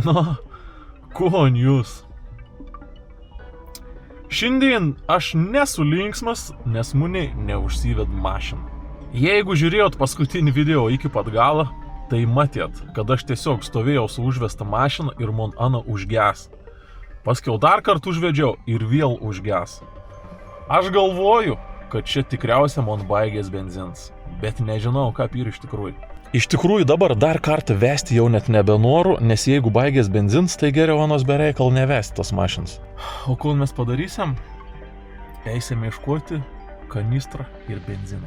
Na, kon jūs? Šiandien aš nesu linksmas, nes mane neužsived mašiną. Jeigu žiūrėjot paskutinį video iki pat galo, tai matėt, kad aš tiesiog stovėjau su užvesta mašina ir man ana užges. Paskiau dar kartą užvedžiau ir vėl užges. Aš galvoju, kad čia tikriausiai man baigės benzins, bet nežinau, ką ir iš tikrųjų. Iš tikrųjų dabar dar kartą vesti jau net nebenoru, nes jeigu baigės benzins, tai geriau anos bereikal nevesti tos mašinas. O kol mes padarysim, eisime ieškoti kanistrą ir benziną.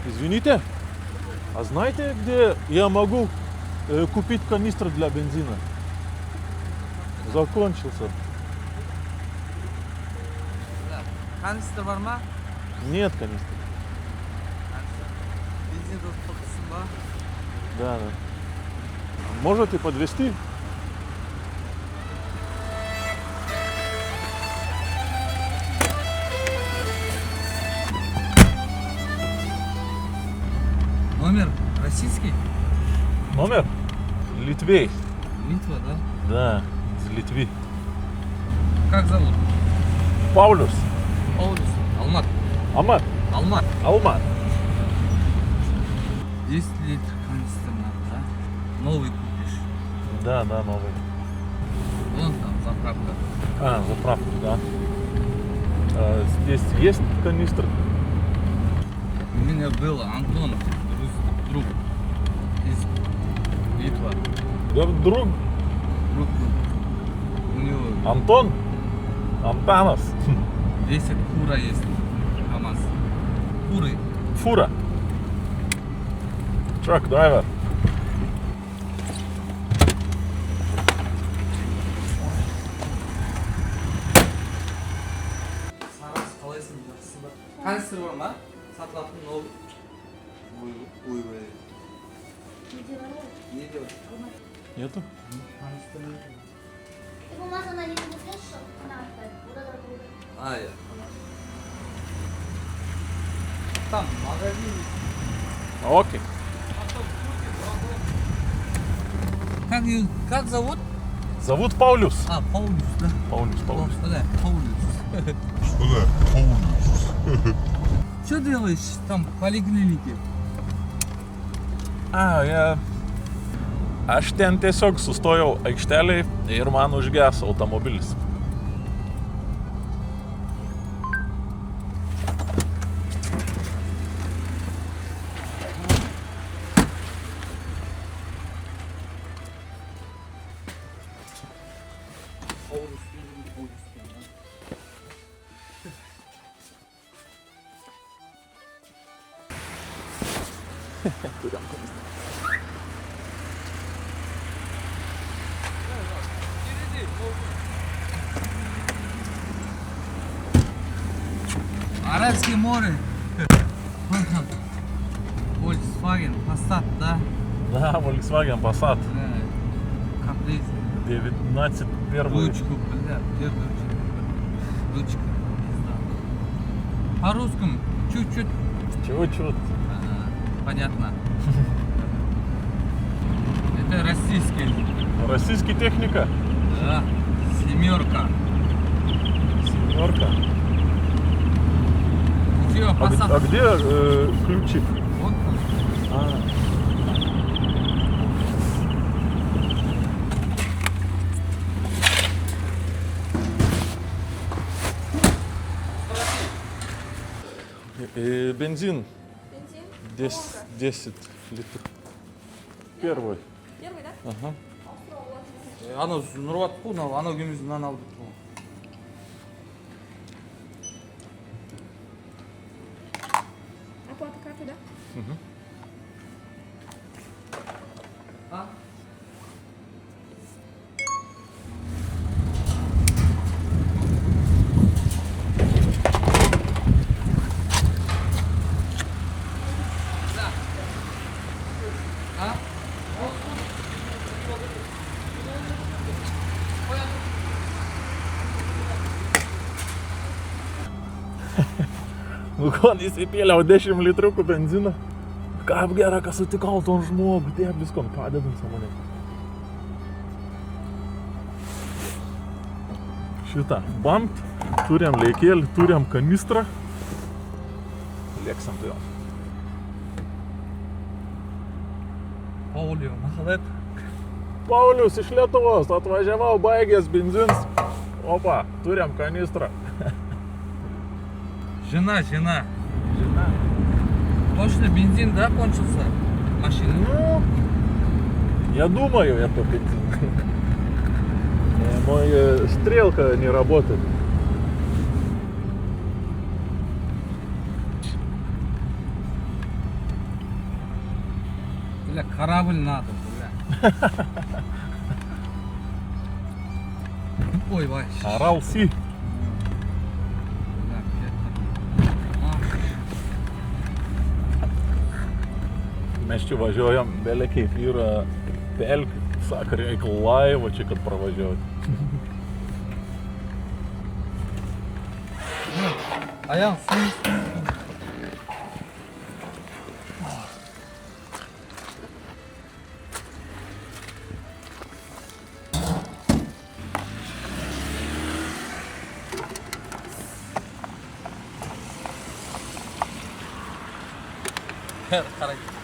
Извините, а знаете, где я могу купить канистру для бензина? Закончился. Kanistr var mı? Нет канистры. Benzin doldursun ba. Да. Можете подвезти? Номер российский? Номер? Литвей. Литва, да? Да, из Литвы. Как зовут? Паулюс. Паулюс. Алмат. Алмат. Алмат. Алмат. 10 литр канистр надо, да? Новый купишь. Да, новый. Вон там заправка. А, заправка, да. Здесь есть канистр? У меня был Антон, друг из Литва. Да, друг Друг был. У него Антон? Антанас. 10 фура есть. КамАЗ. Фуры. Фура. Truck driver. Сарас қалайсың жақсы ба? Канистр бар ма? Сатылатын новый. Ой. Не делать? Нету? Канистр нет. Ты бумажу на не будешь, что она оставит? Вот это вот. А, я. Там магазин. Окей. Как зовут? Зовут Паулюс. А, Паулюс, да? Паулюс. Паулюс. Что делаешь там в поликлинике? Aš ten tiesiog sustojau aikštelėj ir man užges automobilis. Аральское море. Вон там. Volkswagen, Passat, да? Да, Volkswagen Passat. Каприз. 19 первый. Ручку, бля, где ручка? Ручка, не знаю. По-русскому чуть-чуть. Чуть-чуть. Понятно. Это российский. Российский техника. Да. Семерка. Семерка. У тебя Passat. А где ключик? Вот там. Бензин. Бензин? 10 литров. Первый. Первый, да? Ага. Ано нұрват пұл, ано көмізін алды пұл. Оплата карты, да? Угу. А? Kon įsipėliau 10 litriukų benziną. Kaip gera, kad sutikau ton žmogų, tiek viskon padedam samonė. Šitą bampt, turėjom leikėlį, turėjom kanistrą. Lėksam tai jo. Paulio, mahalet. Paulius iš Lietuvos, atvažiavau, baigęs benzins. Opa, turėjom kanistrą. Жена. Žina. Точно бензин, да, кончился? Машина. Ну, я думаю, это бензин. Моя стрелка не работает. Бля, корабль надо, бля. Ой, вай. Арал-Си. Bля, Mes čia važiuojam, belė kaip yra pelkių. Sako, reikia laivo čia, kad pravažiuoti. Ayağım su. Hareket.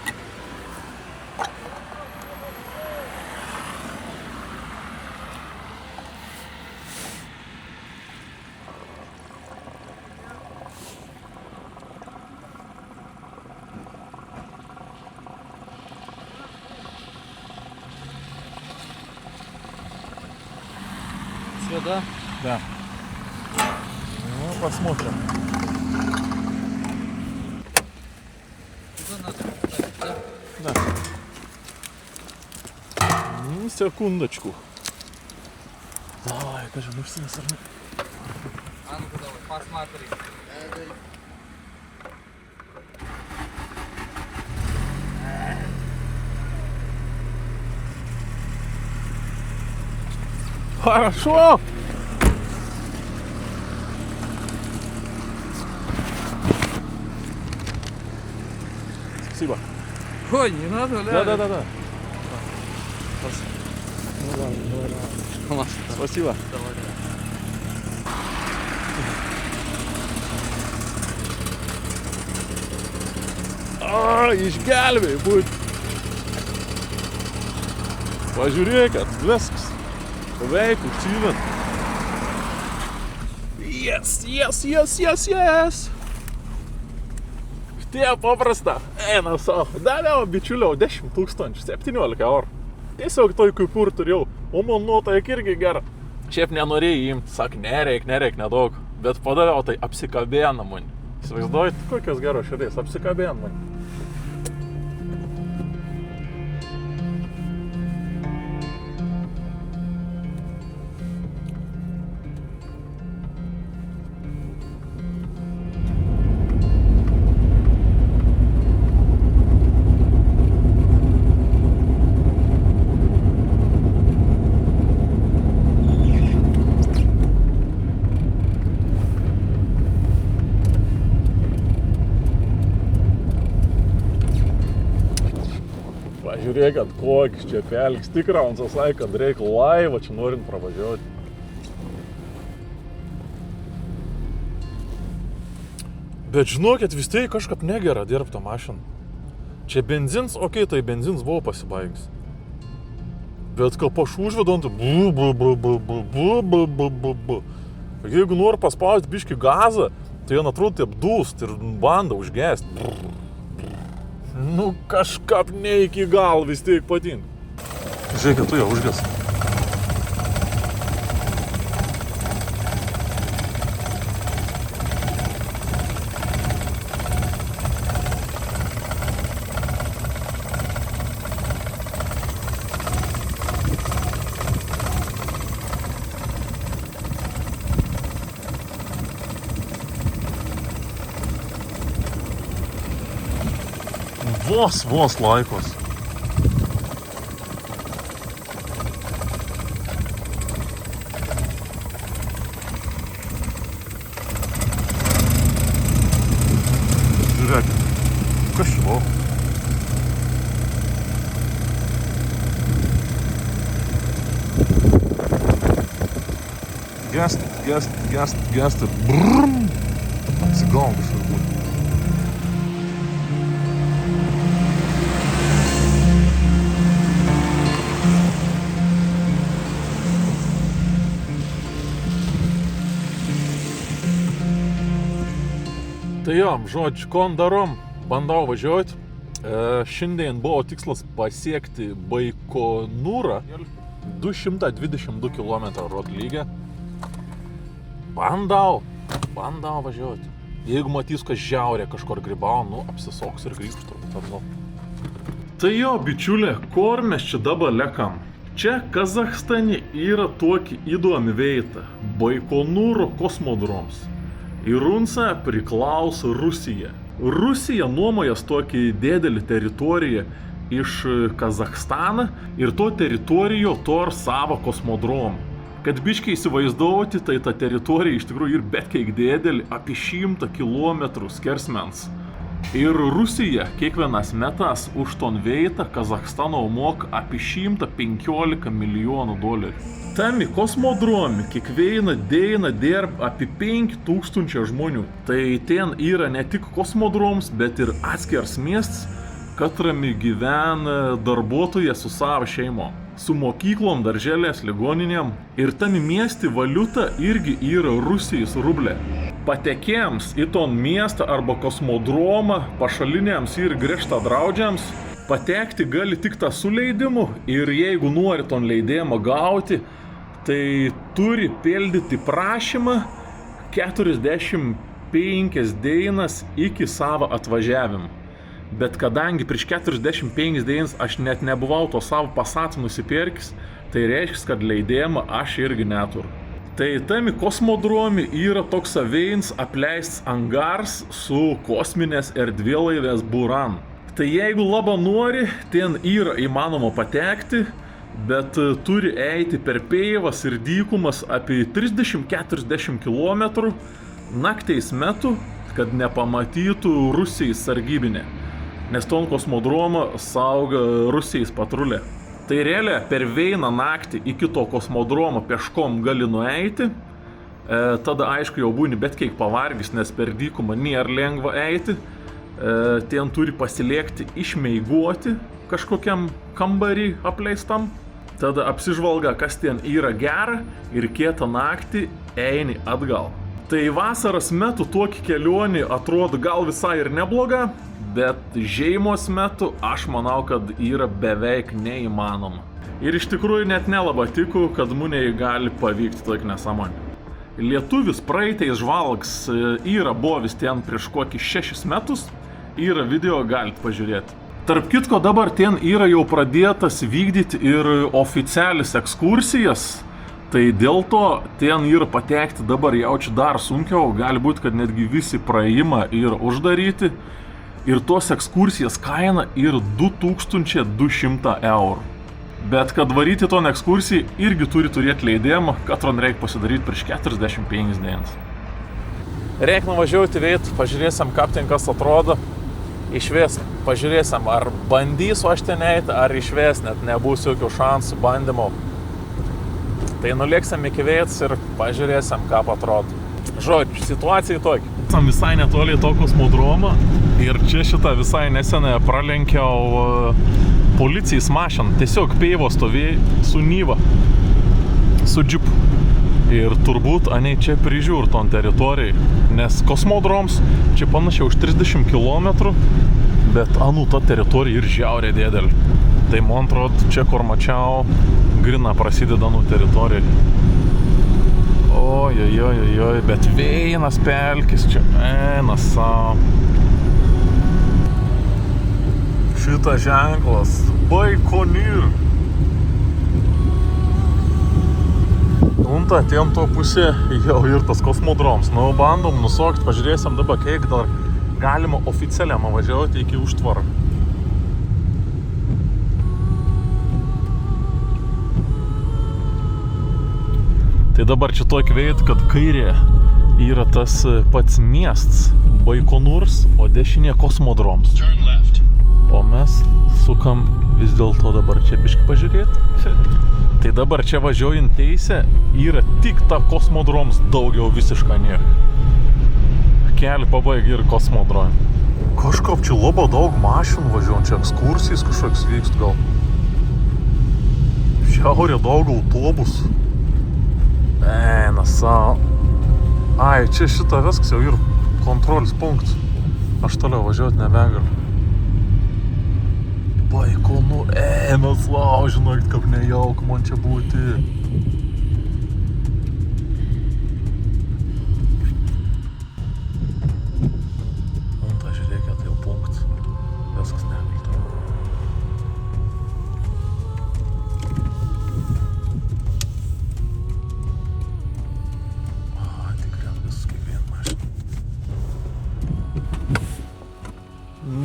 Все, да? Да. Ну, посмотрим. Куда надо поставить, да? Да. Ну, секундочку. Ай, кажи, ну все сорны. А ну-ка давай, посмотри. Хорошо! Спасибо. Ой, не надо, да? Да. Ну Ну, давай. Спасибо. Давай. Išgelbėjai būt. Pažiūrėkit, viskas. Beveik užsivet. Yes. Tie paprasta. Eina savo. Daviau bičiuliau 10 000, 17 eurų. Tiesiog toj kupūr turėjau. O man nuotaik irgi gera. Šiaip nenorėjai imti, sak, nereik nedaug. Bet padaviau, tai apsikabėna man. Įsivaizduojat, kokios geros širdės, apsikabėna man. Žiūrėkit, kokis čia pelkis. Tikra, man sasai, kad reikia laivą čia norint pravažiuoti. Bet žinokit, vis tiek kažkaip negera dirbta mašiną. Čia benzins, okei, tai benzins buvo pasibaigęs. Bet kai aš užvedu, tai Jeigu nori paspausti biškį gazą, tai jie atrodo taip dūst ir banda užgesti. Nu, kažkap ne iki gal vis tiek patinka. Žiūrėkit, tu jau užges. Vos laikos. Kas čia buvo? Gesti. Brrrm. Atsigavom kažkur būti. Tai jo, žodžiu, kon darom, bandau važiuoti. Šiandien buvo tikslas pasiekti Baikonūrą, 222 km rodlygę. Bandau važiuoti. Jeigu matys, kad žiaurė kažkur grybau, apsisoks ir grįžtų turbūt atgal. Tai jo, bičiulė, kur mes čia dabar lekam? Čia Kazachstane yra tokia įdomi vieta – Baikonūro kosmodroms. Irunsa priklauso Rusija. Rusija nuomojas tokį didelį teritoriją iš Kazachstaną ir to teritorijo tor savo kosmodromą. Kad biškiai įsivaizduoti, tai ta teritorija iš tikrųjų ir bet kiek didelį, apie 100 km skersmens. Ir Rusija kiekvienas metas už ton vietą Kazachstano moka apie 115 milijonų dolerių. Tami kosmodromi kiekvieną dieną dirba apie 5000 žmonių. Tai ten yra ne tik kosmodroms, bet ir atskiras miestas, katrame gyvena darbuotojai su savo šeimom, su mokyklom, darželės, ligoninėm. Ir tami miesti valiuta irgi yra Rusijos rublė. Patekėjams į ton miestą arba kosmodromą, pašaliniams ir griežta draudžiams, patekti gali tik tą su leidimu ir jeigu nori ton leidimą gauti, tai turi pildyti prašymą 45 dienas iki savo atvažiavimo. Bet kadangi prieš 45 dienas aš net nebuvau to savo pasatą nusipirkęs, tai reiškia, kad leidimą aš irgi neturiu. Tai tami kosmodromi yra toks saviems apleistas angars su kosminės erdvėlaivės Buran. Tai jeigu labai nori, ten yra įmanoma patekti, bet turi eiti per pievas ir dykumas apie 30-40 km naktiais metu, kad nepamatytų Rusijos sargybinė, nes ton kosmodromą saugo Rusijos patrulė. Tai realiai per vieną naktį iki to kosmodromo peškom gali nueiti, tada aišku jau būni bet kiek pavargis, nes per dykumą nėra lengva eiti, ten turi pasiliekti išmeigoti kažkokiam kambarį apleistam, tada apsižvalga, kas ten yra gera ir kietą naktį eini atgal. Tai vasaros metu tokia kelionė atrodo gal visai ir nebloga, bet žiemos metu aš manau, kad yra beveik neįmanoma. Ir iš tikrųjų net nelabai tikiu, kad muniai gali pavykti tokia nesąmonė. Lietuvis praeitais žvalgs yra buvęs ten prieš kokį 6 metus, yra video, galite pažiūrėti. Tarp kitko dabar ten yra jau pradėtas vykdyti ir oficialias ekskursijas, tai dėl to ten yra patekti dabar jaučiu dar sunkiau, gali būti, kad netgi visi praėjimą yra uždaryti. Ir tos ekskursijas kaina yra 2200 eurų. Bet kad varyti ton ekskursiją irgi turi turėti leidimą, katron reikia pasidaryti prieš 45 dienas. Reikia nuvažiuoti veit, pažiūrėsim, kaip ten kas atrodo. Išvės, pažiūrėsim, ar bandysiu aš ten eiti, ar išvės, net nebus jokių šansų bandymo. Tai nulėksim iki veits ir pažiūrėsim, kaip atrodo. Žodžiu, situacija tokia. Esam visai netoli to kosmodromo ir čia šitą visai nesenai pralenkiau policijos mašiną. Tiesiog peivo stovėjo su Niva, su džipu. Ir turbūt ane čia prižiūr ton teritorijai, nes kosmodroms čia panašiai už 30 km, bet anu ta teritorija ir žiaurė didelė. Tai man atrodo, čia kur mačiau, grina prasideda nu teritorijai. Ojojojojoj, bet vienas pelkis čia eina savo. Šita ženklas Baikonūr. Unta, ten to pusė jau ir tas kosmodroms. Nu, bandom nusokti, pažiūrėsim dabar, kiek dar galima oficialiam važiuoti iki užtvarą. Tai dabar čia tokį veit, kad kairė yra tas pats miestas Baikonūras, o dešinė Kosmodromas. O mes sukam vis dėlto dabar čia biškį pažiūrėti. Tai dabar čia važiuojant teisę yra tik ta Kosmodromas, daugiau visiškai nieko. Keli pabaigi ir Kosmodrome. Kažkaip čia labai daug mašinų važiuojant, čia ekskursijas kažkoks vykst gal. Šiaurė daug autobusų. Eina savo. Ai, čia šita viskas jau ir kontrolės punktas. Aš toliau važiuoti nebegaliu. Baikonūras, eina savo, žinokit, kaip nejauk man čia būti.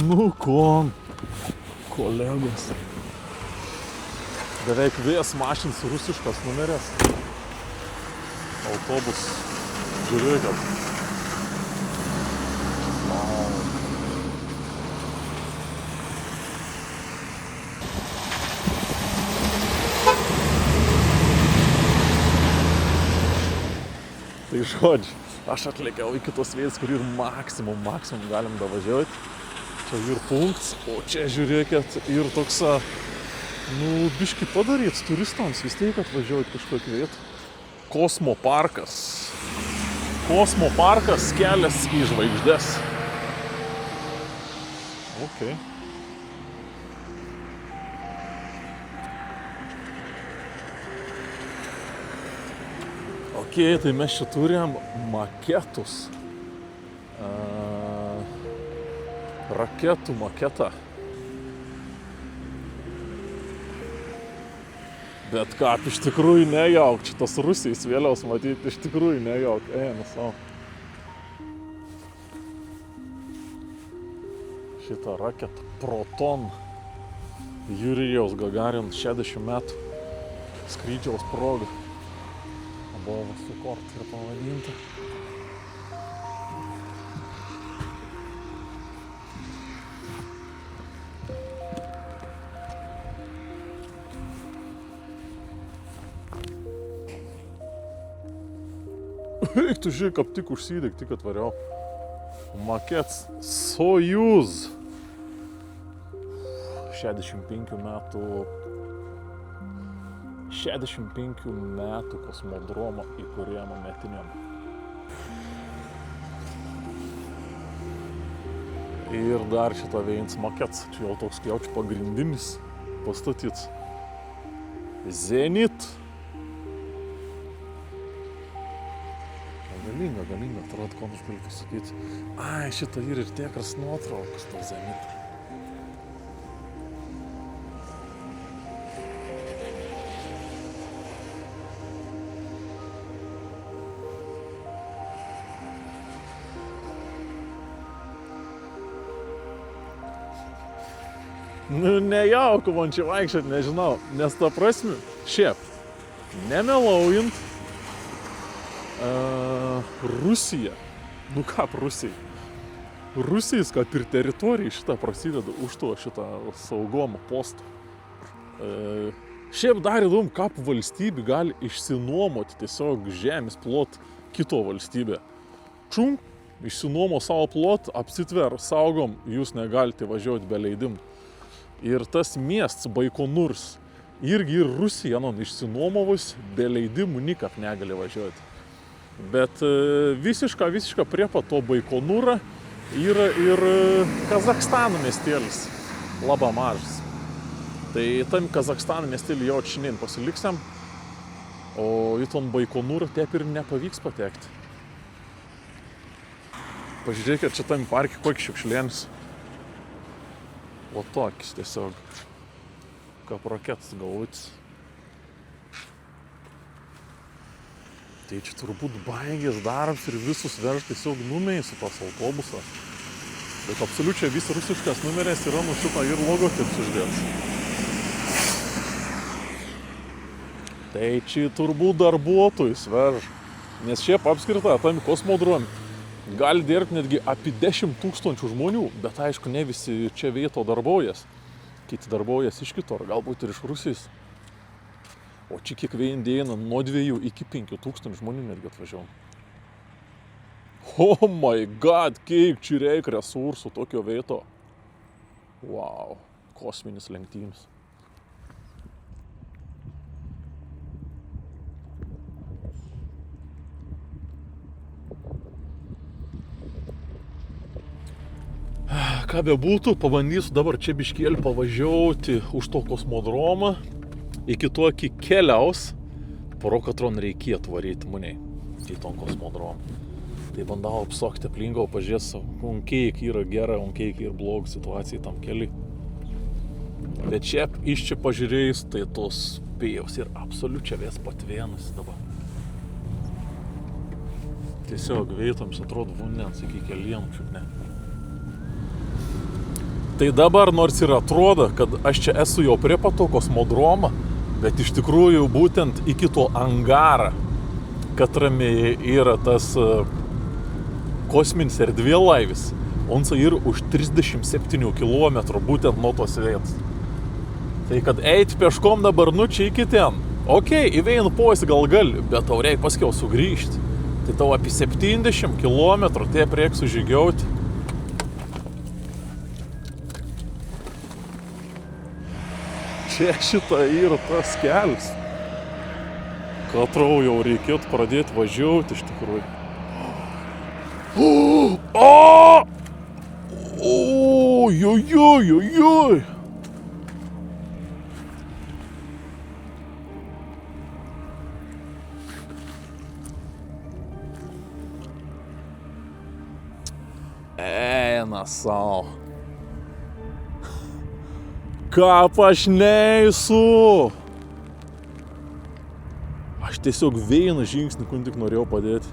Nu, kolegos. Beveik vėjas mašins rusiškas numerės. Autobus. Žiūrėkit. Wow. Tai žodžiu, aš atlėkiau iki tos vietos, kur ir maksimum galim davažiuoti. Čia ir punktas, o čia žiūrėkit ir toks, biškį padaryt turistams, vis tiek atvažiuoti kažkokį vietą. Kosmoparkas. Kosmoparkas kelias į žvaigždes. Ok. Ok, tai mes čia turim maketus. Raketų maketą. Bet kaip iš tikrųjų nejauk, čia tas Rusijos vėliaus matyti iš tikrųjų nejauk. Eina savo. Šitą raketą Proton Jurijaus Gagarin 60 metų skrydžiaus proga. Buvo sukort ir pavadinta. Eik tu žiūrėk, kaip tik užsidėk, tik atvariau. Makets Sojuz. 65 metų kosmodromo įkūrimo metiniam. Ir dar šitą vienas makets. Čia jau toks jaučiu pagrindinis pastatyts. Zenit. Galinga, atrodo, ko aš galiu pasakyti. Ai, šitą ir tikras nuotraukas to Zenito. Nu, nejauku man čia vaikščiot, nežinau, nes ta prasme, šiaip, nemelaujant, Rusija, nu kaip Rusija? Rusijos kaip ir teritorija šitą prasideda už to šitą saugumo postą. Šiaip dar įdomu, kaip valstybė gali išsinuomoti tiesiog žemės plot kito valstybė. Čum, išsinuomo savo plot, apsitver, saugom, jūs negalite važiuoti be leidimų. Ir tas miestas Baikonūras irgi ir Rusija, išsinuomovus, be leidimų nikap negali važiuoti. Bet visiška prie pat to Baikonūro yra ir Kazachstano miestelis, labai mažas. Tai tam Kazachstano miestelį jau šiandien pasiliksim, o į ton Baikonūrą taip ir nepavyks patekti. Pažiūrėkit, čia tam parke kokį šiukšlėnis. O tokis tiesiog, kaip raketas galvutis. Tai čia turbūt baigės darbs ir visus vež tiesiog numeriai su tas autobusą. Bet absoliučiai vis rusiškas numeris yra nuo šito ir logotips uždėtas. Tai čia turbūt darbuotojus vež. Nes šiaip apskritai tam kosmodrome gali dirbti netgi apie 10 000 žmonių, bet aišku, ne visi čia vieto darbuojas. Kiti darbuojas iš kitur, galbūt ir iš Rusijos. O čia kiekvieną dieną nuo 2 iki 5 000 žmonių netgi atvažiuoja. Oh my god, kiek čia reikia resursų tokio vieto. Wow, kosminis lenktynės. Ką bebūtų, pabandysiu dabar čia biškėlį pavažiuoti už to kosmodromą. Iki tokį keliaus, pro katron reikėtų varyti maniai į ton kosmodromą. Tai bandau apsokti aplinkau, pažiūrėsiu, kiek yra gera, kiek yra bloga situacija tam keli. Bet čia iš čia pažiūrėjus, tai tos spėjaus ir absoliučiai vis patvėnus dabar. Tiesiog vietoms atrodo vandens iki kelienų, šiaip ne. Tai dabar nors ir atrodo, kad aš čia esu jau prie pato kosmodromą, bet iš tikrųjų būtent iki to angarą, katrame yra tas kosminis erdvėlaivis, on yra už 37 km būtent nuo tos vietos. Tai kad eiti peškom dabar čia iki ten. Okei, įveinu posi gal gali, bet tau reikia paskiau sugrįžti. Tai tau apie 70 km tie reikia sužygiauti. Čia šita yra tas kelias. Katrau jau reikėtų pradėti važiuoti iš tikrųjų. Ojojojojoj. Eina sau. Kap aš neįsu. Aš tiesiog vieną žingsnį, kur tik norėjau padėti.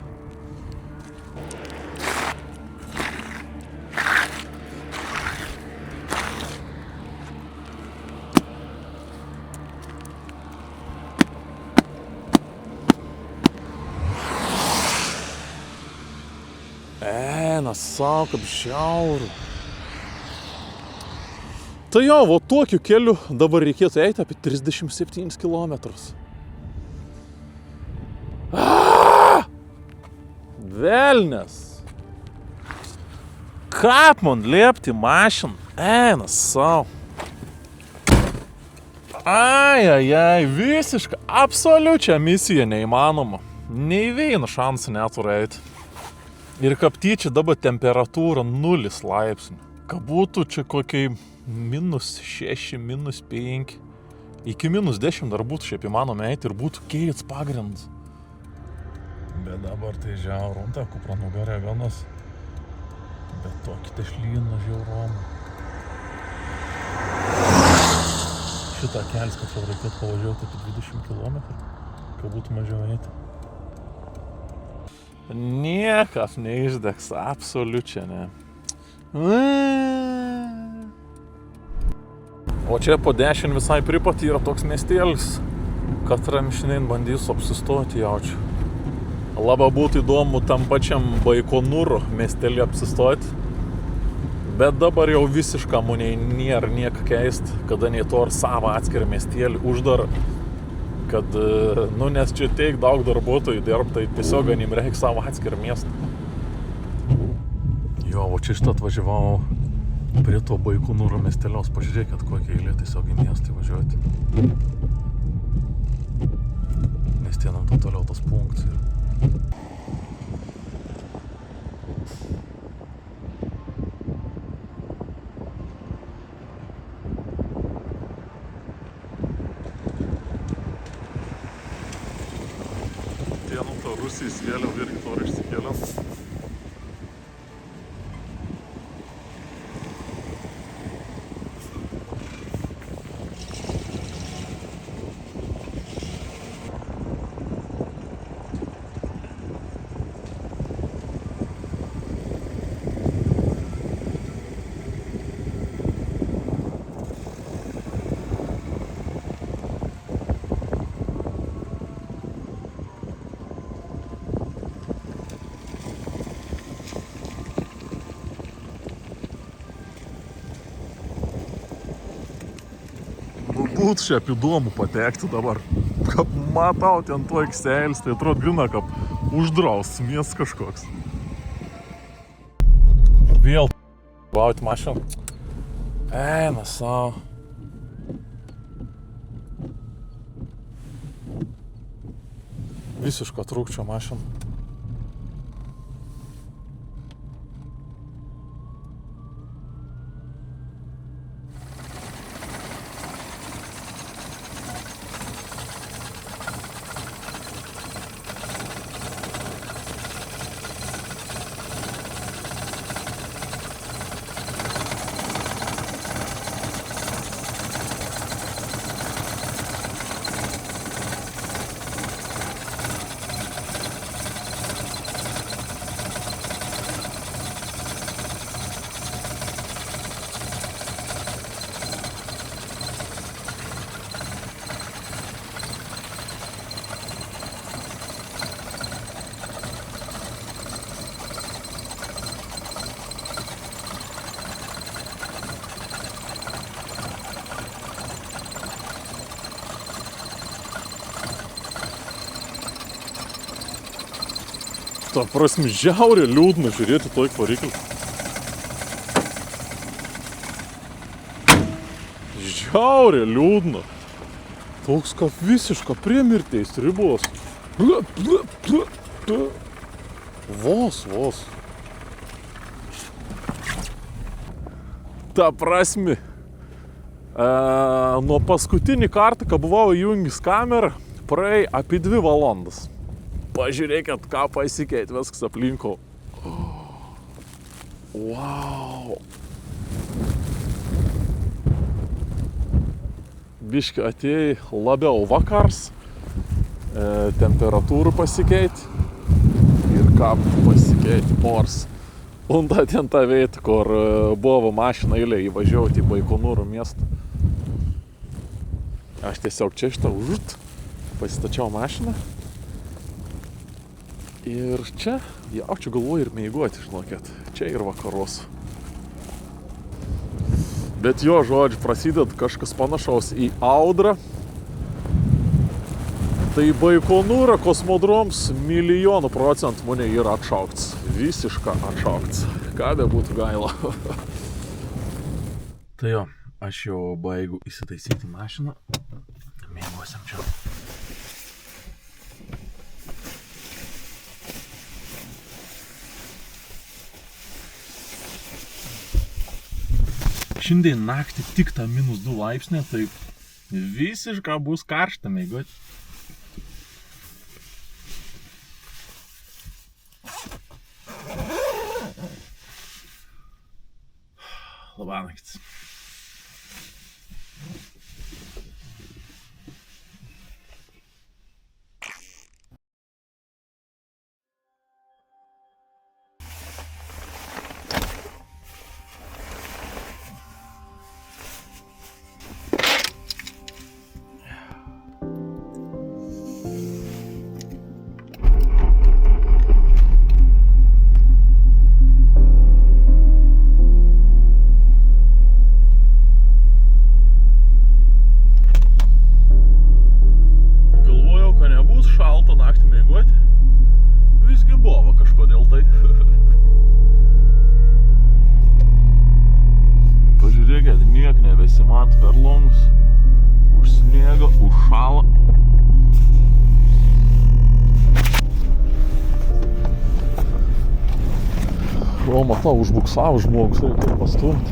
Eina sau, kaip žiauru. Tai jo, va tokiu keliu dabar reikėtų eiti apie 37 kilometrus. Velnes. Kaip man liepti mašiną? Eina sau. Ai, visiškai, absoliučia misija neįmanoma. Nei vieno šansų neturi eiti. Ir kaip tyčia dabar temperatūra 0 laipsnių. Ką būtų čia kokiai -6, -5, iki -10 dar būtų šiaip įmanoma eiti ir būtų keits pagrindas. Bet dabar tai žiauru, ta kupra nugarė ganas. Bet tokį tai šlyną žiaurom. Šitą kelias, kad jau reikėtų pavažiuoti apie 20 km, kad būtų mažiau eiti. Niekas neišdegs, absoliučiai ne. O čia po 10 visai pripatį yra toks miestėlis. Katram šiandien bandysiu apsistoti jaučiu. Labai būtų įdomu tam pačiam Baikonūro miestelį apsistoti. Bet dabar jau visiškai maniai nėra nieko keist, kada nei to ar savo atskirą miestelį uždara. Kad, nes čia tiek daug darbuotojų dirb, tai tiesiog ganim reikia savo atskirą miestą. Jo, o čia šitą atvažiavau prie to Baikonūro miesteliaus. Pažiūrėkit, kokie eilė tiesiog į miestą važiuoti. Nes ten ant to toliau tas punktas yra. Ten ant to Rusijos vėliau irgi to išsikėlėm. Būtų šiaip įdomu patekti dabar. Kaip matau, ten to Excelis, tai atrodo grina, kaip uždraus miestas kažkoks. Vėl bauti mašiną. Eina savo. Visiško trūkčio mašiną. Ta prasme, žiauriai liūdna žiūrėti tokį variklį. Žiauriai liūdna. Toks kaip visiška prie mirties ribos. Vos. Ta prasme, nuo paskutinį kartą, kai buvau įjungęs kamerą, praėjo apie 2 valandas. Pažiūrėkit, ką pasikeitė viskas aplinkau. Wow. Biški atėjo labiau vakars, temperatūrų pasikeitė ir ką pasikeitė pors. Un ten ta vieta, kur buvo mašina eilė įvažiuoti į Baikonūro miestą. Aš tiesiog čia šitą pasitačiau mašiną. Ir čia jaučiu galvoju ir mėgoti, žinokit, čia ir vakaros. Bet jo žodžiu, prasideda kažkas panašaus į audrą. Tai Baikonūro kosmodroms 1,000,000% mane yra atšaukts. Visiška atšaukts. Ką be būtų gaila. Tai jo, aš jau baigu įsitaisyti mašiną. Mėgosiam čia. Šiandien naktį tik ta -2 laipsnė, tai visiškai bus karšta mėgoti. Labanaktis. O, matau, užbuksavo žmogus, reikia pastumti.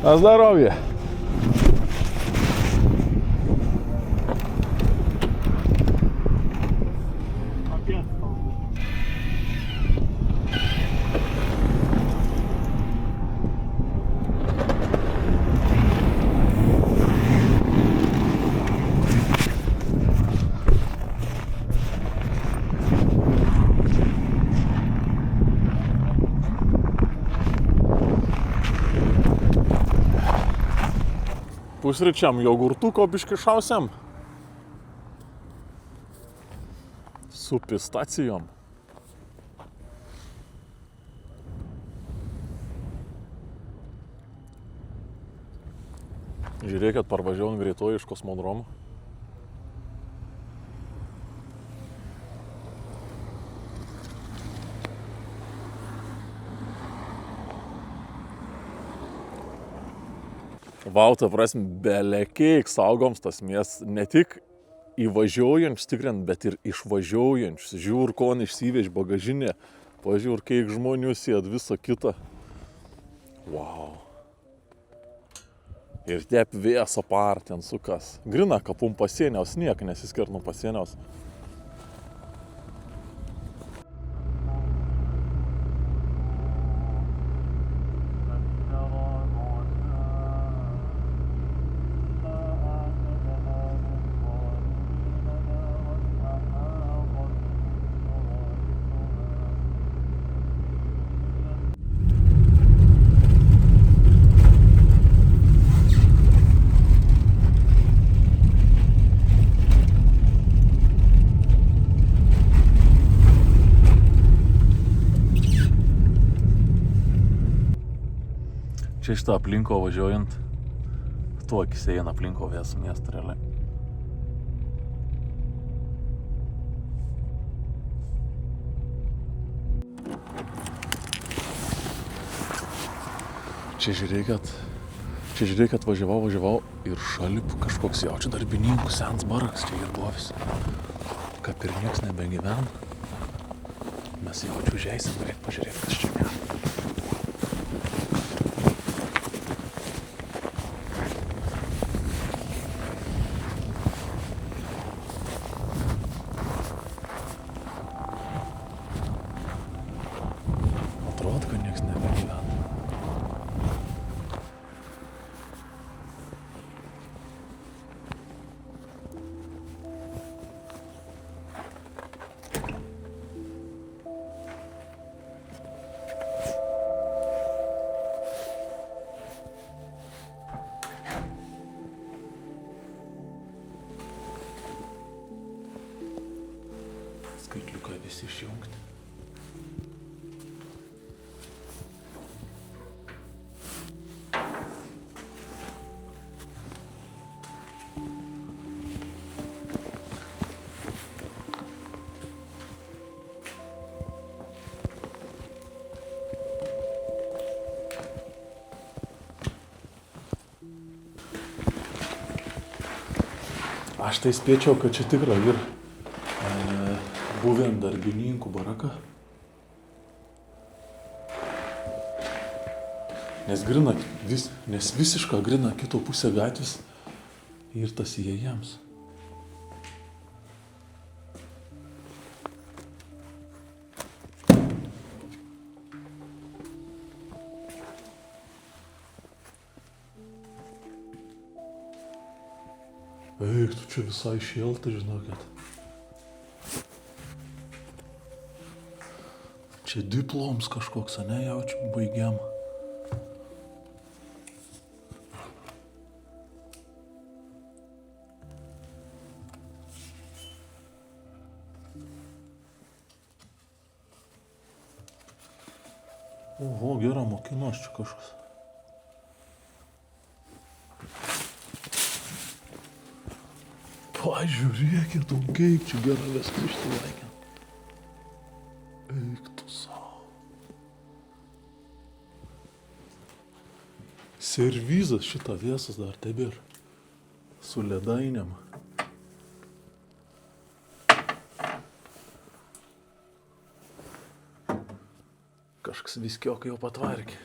На здоровье! pusryčiam jogurtuko biškišausiam. Su pistacijom. Žiūrėkit, parvažiavom greitoji iš kosmodromo. Vau, ta prasme, belekiek saugoms tas miestas, ne tik įvažiuojančius tikrint, bet ir išvažiuojančius. Žiūr, kon išsivež bagažinė, pažiūr, kiek žmonių sėd, visą kitą. Vau. Ir tep vėso par ten sukas. Grina kapum pasieniaus, niek nesiskirt nuo pasieniaus. Čia šitą aplinko važiuojant, tuo akis eina aplinko vėsų miestą realiai. Čia žiūrėkit, važiavau ir šalip kažkoks jaučiu darbininkų sens baraks, čia ir buvis. Kaip ir nieks nebegyven, mes jaučiu užeisim, greit pažiūrėti, kas čia ne. Atrodo, kad nieks nebegyvena. Skaitliuką visi išjungti. Aš tai spėčiau, kad čia tikrai ir buvėm darbininkų baraka. Nes visišką grina kito pusę gatvės ir tas įėjams. Eik, tu čia visai šilta, žinokit. Čia diploms kažkoks, ane, jaučiu, baigiam. Oho, gera mokinos čia kažkas. Pažiūrėkit, kiek čia gera viską išsilaikė. Eik tu savo. Servizas šitą vėsas dar tebėr. Su ledainėm. Kažkas viskiokai jau patvarkė.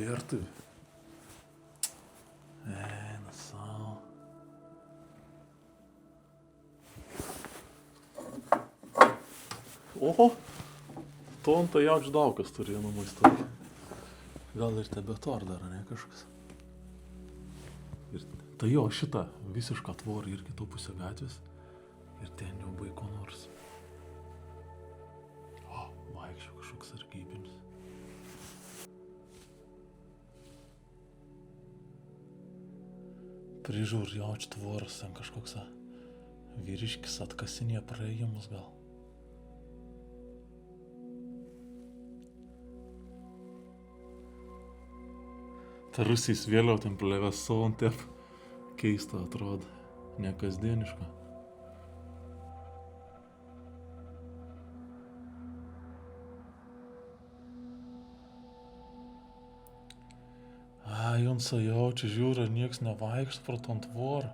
Virtuvė. Eina savo. Oho, tonta jaučiu daug kas turėjo namais tokį. Gal ir tebe to ar dar, ne kažkas. Ir tai jo šitą visišką tvorą ir kitą pusę gatvės. Ir ten jau Baikonūras. O, vaikščio kažkoks sargybinis. Prižiūr jo tvoras, ten kažkoks vyriškis atkasinė praėjimus gal. Ta Rusijos vėliau ten plevėson taip keista atrodo, nekasdieniška. Jonsa jaučia, žiūri, ar nieks nevaikšto pro tą tvorą.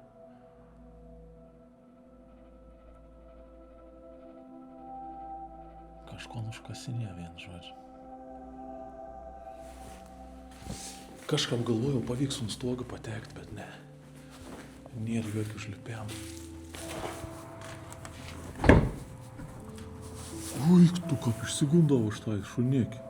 Kažko užkasinė vien, žodžiu. Kažkam galvojau, pavyks ant stogų patekti, bet ne. Nėra jokių žlipėmų. Ui, tu kaip išsigundavo štai šunėkį.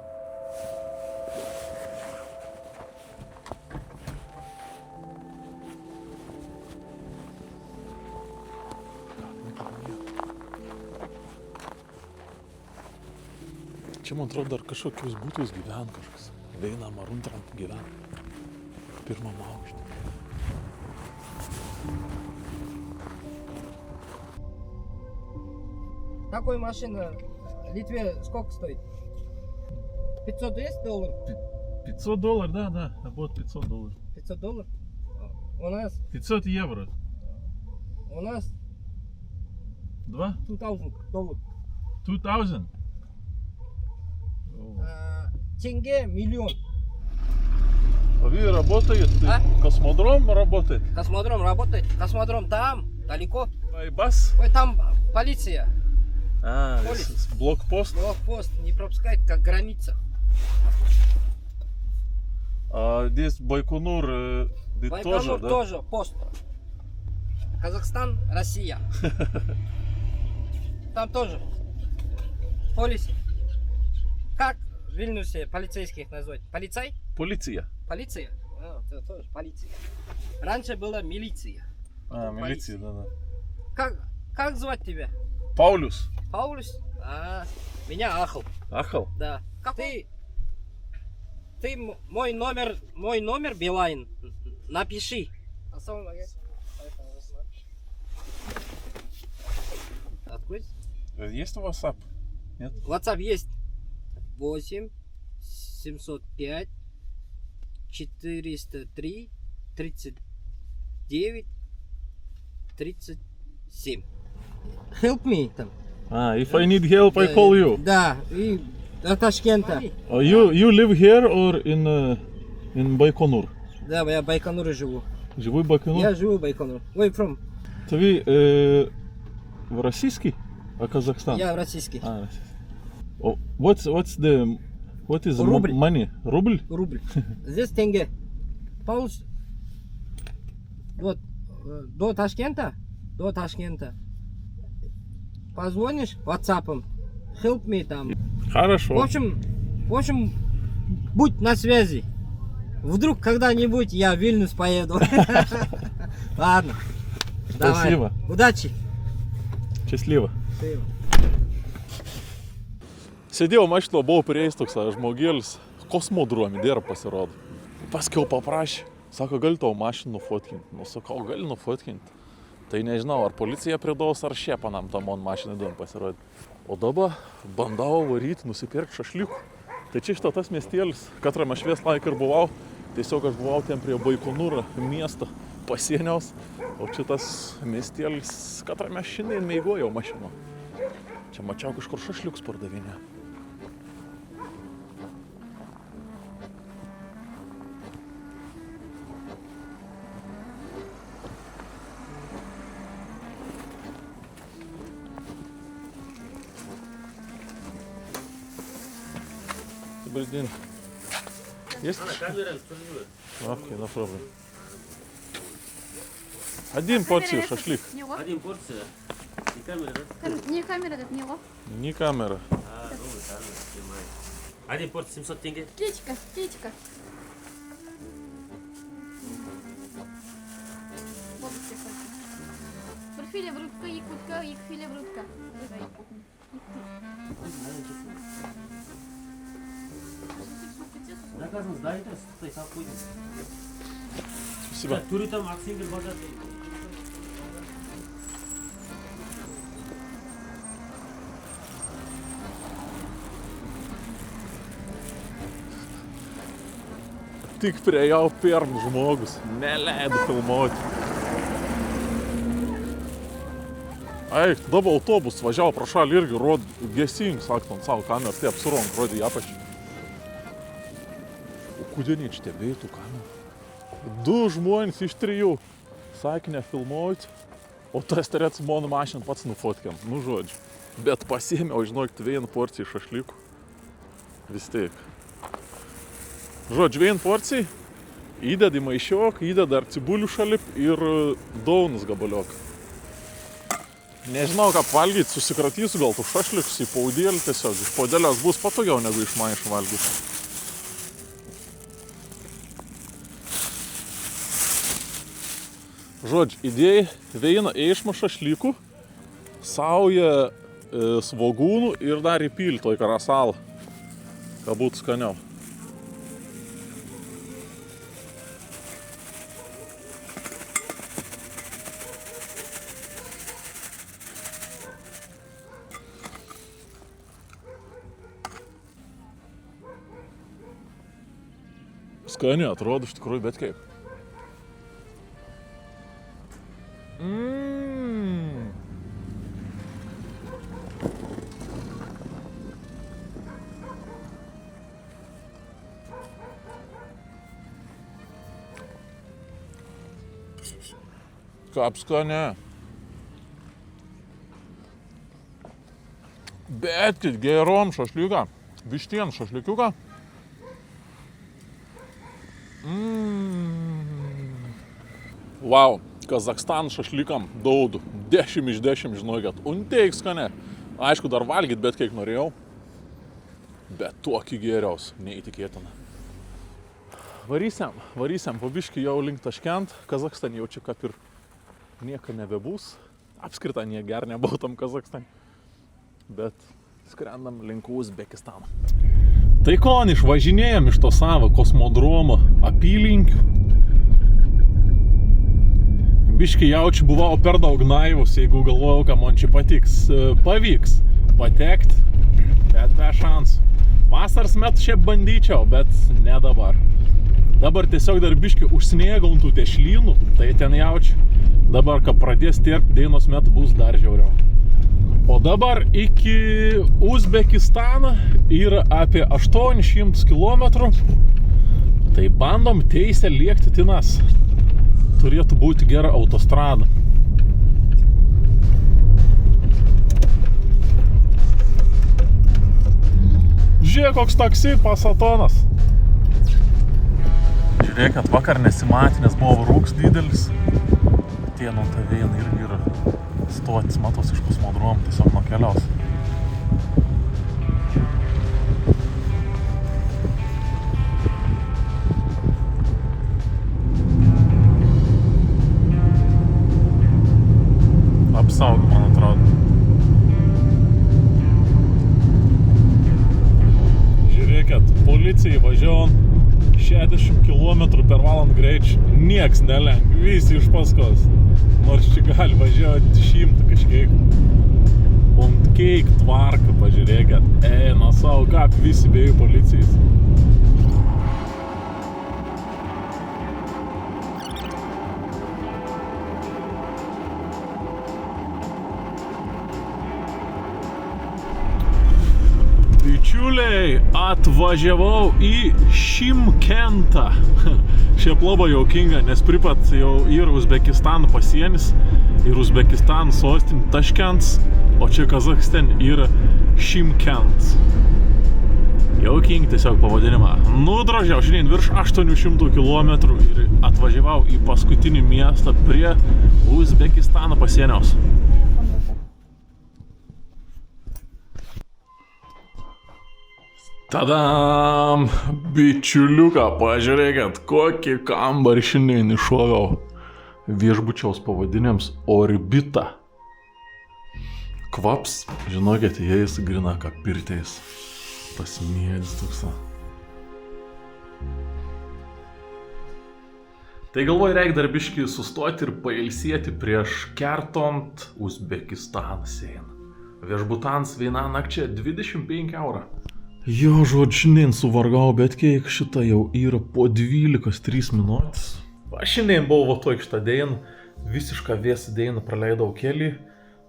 Čia, man atrodo, dar kažkokius būtus gyven kažkas. Vienam ar antram gyven. Pirmam aukšte. Такой машина в Литве сколько стоит? 500 есть долларов? $500, да, вот $500. 500 долларов? У нас 500 евро. У нас 2? 2000 долларов. 2000? Тенге миллион. А вы работаете? А? Космодром работает? Космодром работает. Космодром там, далеко. Байбас? Ой, там полиция. Полис. Блокпост? Блокпост не пропускает, как граница. А здесь Байконур Байконур тоже, да? тоже пост. Казахстан, Россия. Там тоже. Полис. Как в Вильнюсе полицейских назвать? Полицай? Полиция. Полиция? Это тоже полиция. Раньше была милиция. Милиция, да. Как звать тебя? Паулюс. Паулюс? Меня Ахал. Ахал? Да. Ты мой номер Билайн напиши. Открой. Есть WhatsApp? Нет? WhatsApp есть. 8 705 403 39 37. Help me там. If I need help, I call you. Да, и до Ташкента. You live here or in Байконур? Да, я в Байконуре живу. Живу в Байконур? Я живу в Байконуре. Where from? Ты в российский? А Казахстан? Я в российский. Российский. What is Рубль. money? Рубль? Рубль. Здесь тенге. Получишь. Вот, до Ташкента. Позвонишь WhatsApp. Help me там. Хорошо. В общем, будь на связи. Вдруг когда-нибудь я в Вильнюс поеду. Ладно. Спасибо. Давай. Удачи. Счастливо. Счастливо. Sėdėjau mašino, buvau prieis toks žmogėlis, kosmodrome dirba pasirodo. Paskiau paprašė, sako, gali tavo mašiną nufotkinti. Nu, sakau, gali nufotkinti. Tai nežinau, ar policija pridaus, ar šėpanam tam man mašinai duom pasirodė. O dabar bandau varyti, nusipirkti šašlikų. Tai čia šito tas miestėlis, katrame švies laiką ir buvau. Tiesiog aš buvau ten prie Baikonūro miesto pasieniaus. O šitas miestėlis, katrame šiandien meigojau mašino. Čia mačiau kažkur šašliukus pardavinė. Добрый день. Есть? Окей, no problem. Один порцию шашлик. Один порция. Не камера, да? Не камера, это не его. Не камера. Снимай. Один порция 700 тенге. Птичка. filia vrutcă, icutcă, ic filia vrutcă. Dacă să-ți dai, trebuie să stai să apui. Спасибо. Турита Максим Гербагат. Tik priejau pirmas žmogus, neleido filmuoti. Eik, dabar autobus važiavo pro šalį irgi, gesink, sakant, savo kamerą, tai apsirom, rodė apačią. O kodėl neištebėjai tų kamerų? 2 žmonės iš 3 sakė nefilmuoti, o tas turėtų mano mašiną pats nufotkiam, nu žodžiu. Bet pasiėmiau, žinokit, 1 porciją šašlykų. Vis tiek. Žodžiu, 1 porciją, įdedi maišiok, įdedi dar cibulių šalip ir daunus gabaliok. Nežinau, ką valgyti, susikratysiu gal tų šašlikus į paudėlį tiesiog. Iš paudėlės bus patogiau negu iš maišų valgyti. Žodžiu, įdėjai 1 eišmą šašlykų, saują svogūnų ir dar įpilį toj karasalą, kad būtų skaniau. Skaniai atrodo iš tikrųjų, bet kaip. Kaip skaniai. Bet kaip gerom šašliuką, vištien šašliukiuką. Wow, Kazachstan šašlikam daudų. 10 iš 10, žinokit. Unteik skaniai. Aišku, dar valgyt, bet kiek norėjau. Bet tokį geriaus, neįtikėtina. Varysiam, po biškį jau link Taškent. Kazachstan jau čia kaip ir nieko nebebus. Apskritai ger nebuvo tam Kazachstan. Bet skrendam link Uzbekistaną. Tai ko, išvažinėjom iš to savo kosmodromo apylinkių. Biškį jaučiu buvau per daug naivus, jeigu galvojau, kad man čia pavyks patekti, bet be šansų. Vasaros metu šiaip bandyčiau, bet ne dabar. Dabar tiesiog dar biškį užsniegau ant tų tešlynų, tai ten jaučiu. Dabar, kad pradės tirpti, dienos metu bus dar žiauriau. O dabar iki Uzbekistano yra apie 800 km. Tai bandom teisę lėkti tinas. Turėtų būti gera autostrada. Žiūrėk, koks taksi Pasatonas. Žiūrėkit, vakar nesimatė, nes buvo rūks didelis. Tie nuo tavėn irgi yra stotis, matos iš kosmodromo, tiesiog nuo keliaus. Apsaugo, man atrodo. Žiūrėkit, policijai važiavom 60 km per valandą greičiu. Nieks nelenk, visi iš paskos. Nors čia gali važiuoti 100 kažkiek. Und kiek tvarka, pažiūrėkit. Eina savo, kaip visi bėjų policijais. Bičiuliai, atvažiavau į Šimkentą. Šiaip labai jaukinga, nes pripat jau yra Uzbekistano pasienis ir Uzbekistano sostinė Taškents, o čia Kazachstan yra Šimkent. Jaukingi tiesiog pavadinimą. Nudrožiau šiandien virš 800 km ir atvažiavau į paskutinį miestą prie Uzbekistano pasieniaus. Tadam! Bičiuliuką, pažiūrėkit, kokį kambarį šiandien iššoviau. Viešbučiaus pavadinims Orbita. kvaps, žinokit, jais grina kaip pirteis. Pasmėdis toksą. Tai galvoju, reikia dar biškį sustoti ir pailsėti prieš kertant Uzbekistaną sieną. Viešbutans viena nakčia 25 eurų. Jo, žodžiai, suvargau, bet kiek šitą jau yra po 12-3 minutės. Aš šiandien buvau toj šitą dėjiną, visišką vėsį dėjiną praleidau keli,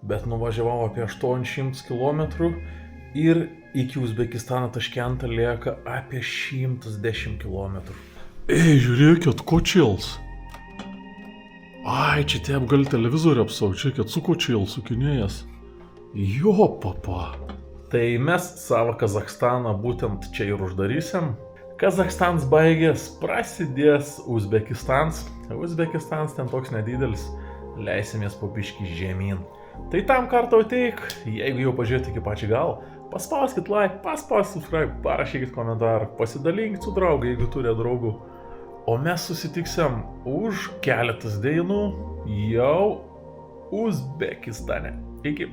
bet nuvažiavau apie 800 km ir iki Uzbekistano Taškentą lieka apie 110 km. Ei, žiūrėkit, kočils. Ai, čia taip gali televizorių apsaugti, čia kad su kočil sukinėjas. Jo, papa. Tai mes savo Kazachstaną būtent čia ir uždarysim. Kazachstans baigės, prasidės Uzbekistans. Uzbekistans ten toks nedidelis, leisimės po biškį žemyn. Tai tam kartą ateik, jeigu jau pažiūrėti iki pačią gal, paspauskit like, paspauskit subscribe, parašykit komentarą, pasidalinkit su draugai, jeigu turite draugų. O mes susitiksim už keletas dienų jau Uzbekistane. Iki.